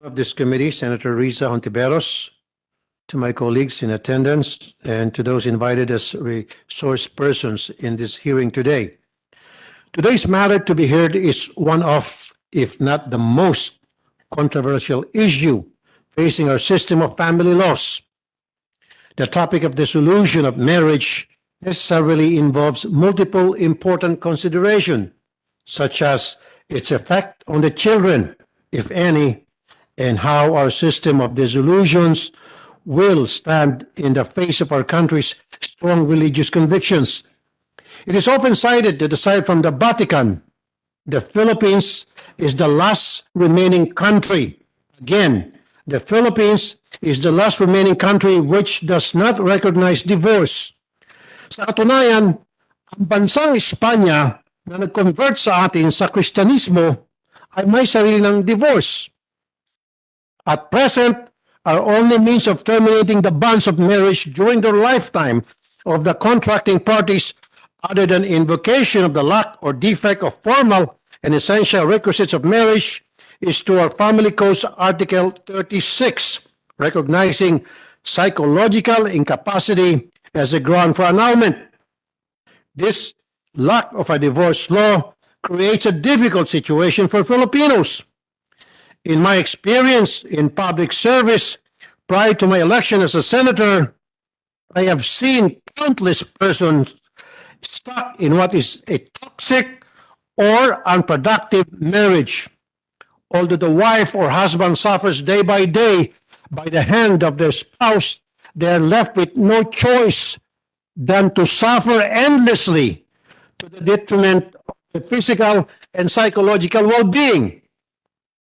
of this committee, Senator Risa Hontiveros, to my colleagues in attendance, and to those invited as resource persons in this hearing today. Today's matter to be heard is one of, if not the most controversial issue facing our system of family laws. The topic of dissolution of marriage necessarily involves multiple important considerations, such as its effect on the children, if any, and how our system of dissolutions will stand in the face of our country's strong religious convictions. It is often cited that aside from the Vatican, the Philippines is the last remaining country. Again, the Philippines is the last remaining country which does not recognize divorce. Sa katunayan, ang bansang Espanya na nag-convert sa atin sa Kristyanismo ay may sarili ng divorce. At present, our only means of terminating the bonds of marriage during the lifetime of the contracting parties, other than invocation of the lack or defect of formal and essential requisites of marriage, is to our Family Code's Article 36, recognizing psychological incapacity as a ground for annulment. This lack of a divorce law creates a difficult situation for Filipinos. In my experience in public service prior to my election as a senator, I have seen countless persons stuck in what is a toxic or unproductive marriage. Although the wife or husband suffers day by day by the hand of their spouse, they are left with no choice than to suffer endlessly to the detriment of their physical and psychological well-being.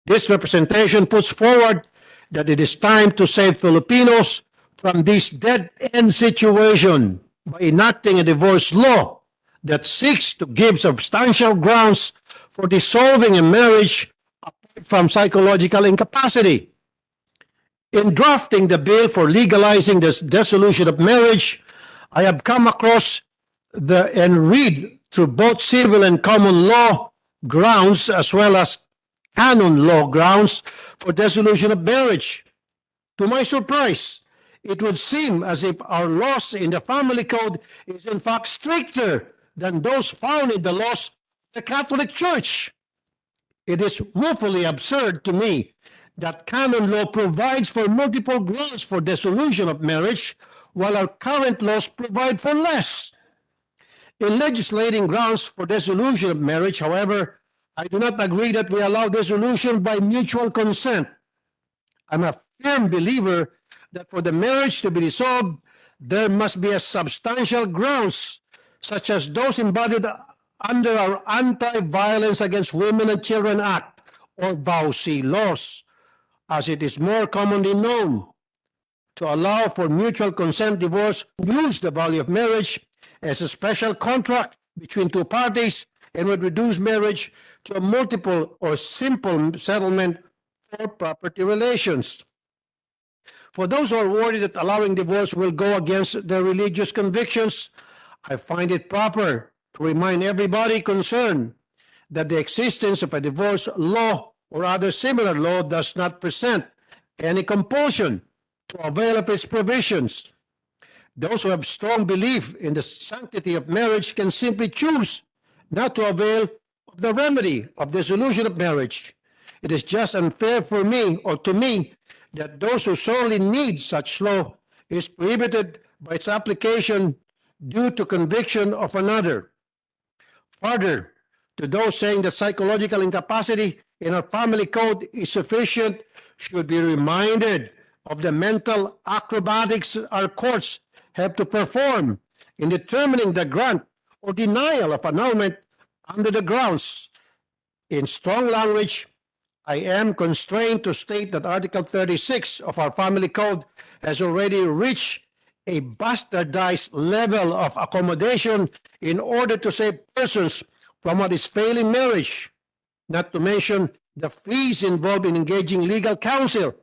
This representation puts forward that it is time to save Filipinos from this dead-end situation by enacting a divorce law that seeks to give substantial grounds for dissolving a marriage apart from psychological incapacity. In drafting the bill for legalizing the dissolution of marriage, I have come across and read through both civil and common law grounds as well as canon law grounds for dissolution of marriage. To my surprise, it would seem as if our laws in the Family Code is in fact stricter than those found in the laws of the Catholic Church. It is woefully absurd to me that canon law provides for multiple grounds for dissolution of marriage, while our current laws provide for less. In legislating grounds for dissolution of marriage, however, I do not agree that we allow dissolution by mutual consent. I'm a firm believer that for the marriage to be dissolved, there must be a substantial grounds, such as those embodied under our Anti-Violence Against Women and Children Act, or VAUC laws, as it is more commonly known. To allow for mutual consent divorce reduce the value of marriage as a special contract between two parties and would reduce marriage to a multiple or simple settlement for property relations. For those who are worried that allowing divorce will go against their religious convictions, I find it proper to remind everybody concerned that the existence of a divorce law or other similar law does not present any compulsion to avail of its provisions. Those who have strong belief in the sanctity of marriage can simply choose not to avail of the remedy of dissolution of marriage. It is just unfair for me or to me that those who sorely need such law is prohibited by its application due to conviction of another. Further, to those saying that psychological incapacity in our family code is sufficient should be reminded of the mental acrobatics our courts have to perform in determining the grant or denial of annulment under the grounds. In strong language, I am constrained to state that Article 36 of our Family Code has already reached a bastardized level of accommodation in order to save persons from what is failing marriage, not to mention the fees involved in engaging legal counsel.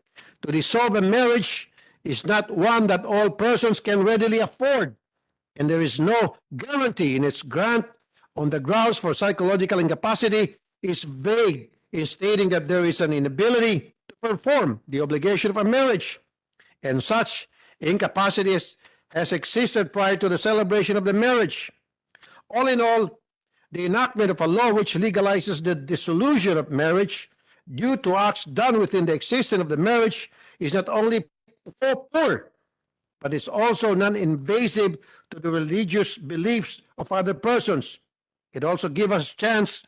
To dissolve a marriage is not one that all persons can readily afford, and there is no guarantee in its grant on the grounds for psychological incapacity is vague in stating that there is an inability to perform the obligation of a marriage, and such incapacity has existed prior to the celebration of the marriage. All in all, the enactment of a law which legalizes the dissolution of marriage due to acts done within the existence of the marriage is not only poor, but it's also non-invasive to the religious beliefs of other persons. It also gives us a chance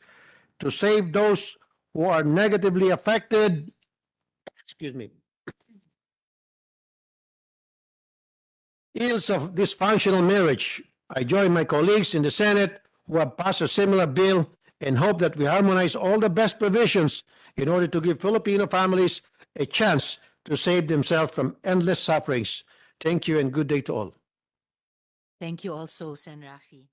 to save those who are negatively affected, ills of dysfunctional marriage. I join my colleagues in the Senate who have passed a similar bill and hope that we harmonize all the best provisions in order to give Filipino families a chance to save themselves from endless sufferings. Thank you and good day to all. Thank you also, Sen. Raffy.